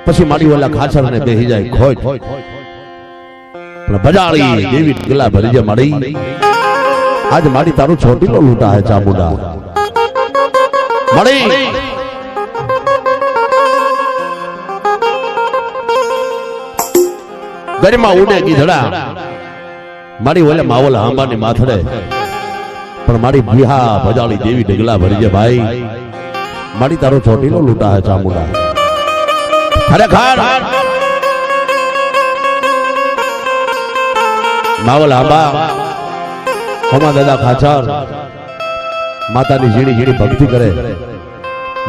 પછી મારી ઓલા ખાચર ને બેહી જાય ખોટ પણ બજાળી દેવી ગલા ભરી જે મારી આજ મારી તારું છોટીલો લૂંટા હે ચામુંડા મારી ગરિમા ઉડે ગીધડા મારી ઓલે માવલ આંબાની માથડે પણ મારી બિહા ભજાળી દેવી ઢગલા ભરી જે ભાઈ મારી તારો છોટીલો લૂંટા હે ચામુંડા ખરેખર માવલ આંબા હોમા દાદા ખાચર માતાની ઝીણી ઝીણી ભક્તિ કરે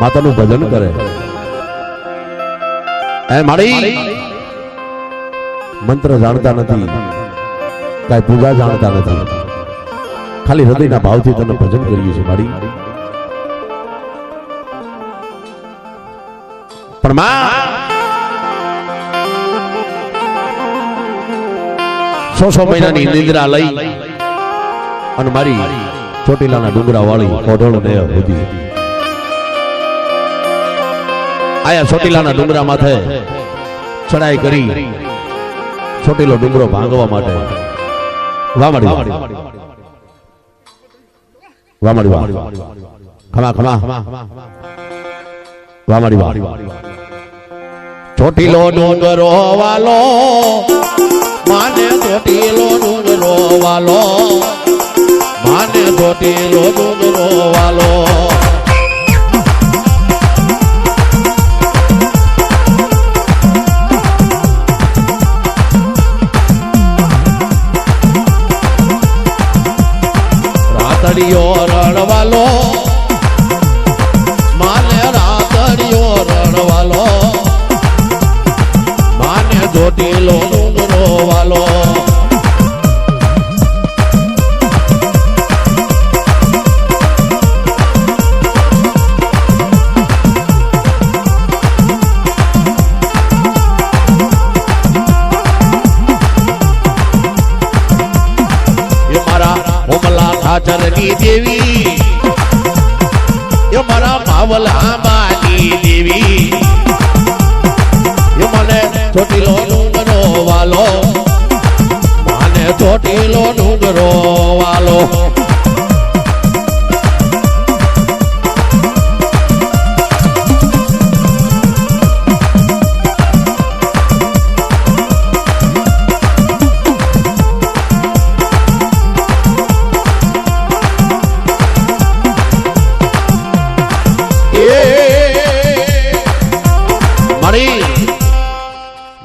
માતાનું ભજન કરે એ મારી મંત્ર જાણતા નથી કઈ પૂજા જાણતા નથી ખાલી હૃદયના ભાવથી તને ભજન કરીએ છીએ મારી પણ માં 6 મહિનાની નિંદ્રા લઈ અને મારી ચોટીલાના ડુંગરા વાળી કોઢોળ ને હોધી આયા ચોટીલાના ડુંગરા માથે ચડાઈ કરી ચોટીલો ડુંગરો ભાંગવા માટે વામડી ખમા વામડી ચોટીલો ડુંગરો વાલો માને ચોટીલો ડુંગરો વાલો માને ચોટીલો ડુંગરો વાલો રાતડિયો રણવાલો માને રાતડિયો રણવાલો માને ચોટીલો ડુંગરો વાલો ખાચરની દેવી એ મારા માવલ આંબાની દેવી એ મને ચોટીલો ડુંગરો વાલો મને ચોટીલો ડુંગરો વાલો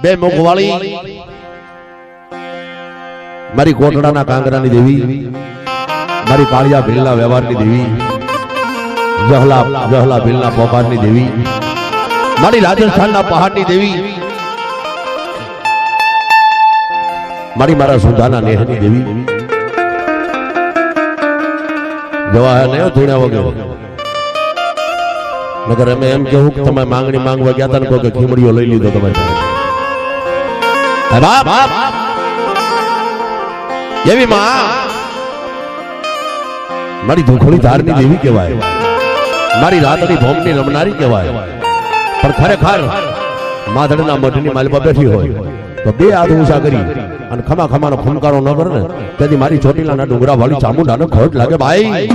બે મુખવાળી મારી કોટડાના કાંગરાની દેવી મારી કાળિયા ભીલના વ્યવહારની દેવી જહલા ભીલના પોકારની દેવી મારી રાજસ્થાનના પહાડની દેવી મારા સુધાના નેહની દેવી જવાહર ને ધૂણ્યા વગર નગર અમે એમ કેવું કે તમે માંગણી માંગવા ગયા હતા ને કોઈ ખીમડીઓ લઈ લીધો તમે એવી માં મારી ધૂખડી ધારની દેવી કહેવાય મારી રાતડી ભોમની રમનારી કહેવાય પણ ખરેખર માધડના મઠની માલમાં બેઠી હોય તો બે હાથ ઊંચા કરી અને ખમાનો ફૂંકારો ન કરે ને તેથી મારી ચોટીલાના ડુંગરા વાળી ચામુંડાને ખોટ લાગે ભાઈ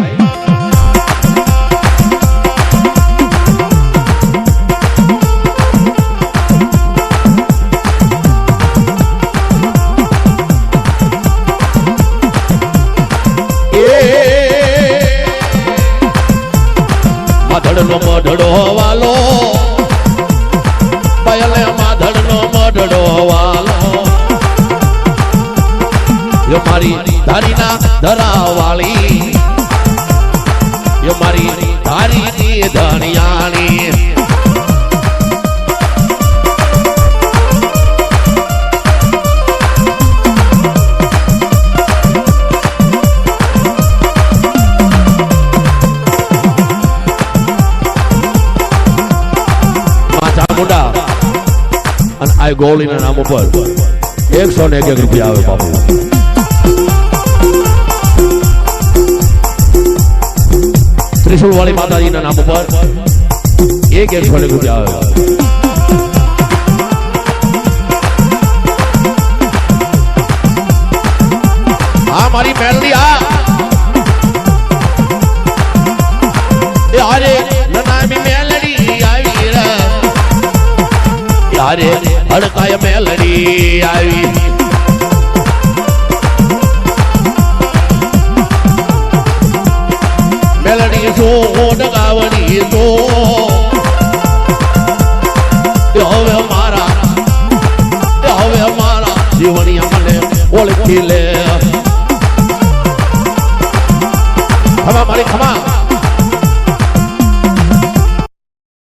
માધડનો મઢડો વાલો પયલે માધડનો મઢડો વાલો યો મારી ધારીના ધરા વાળી યો મારી ધારીની ધણિયાણી આ ગોળીના નામ ઉપર 101 રૂપિયા આવે બાપુ ત્રિશુલ વાળી માતાજીના નામ ઉપર 101 રૂપિયા આવે મારી મેલડી આ યારે નનામી મેલડી આવી રે યારે હડકાય મેલડી આવી મેલડી જો ડગાવડી જો હવે મારા જીવનિયા મને ઓળખી લે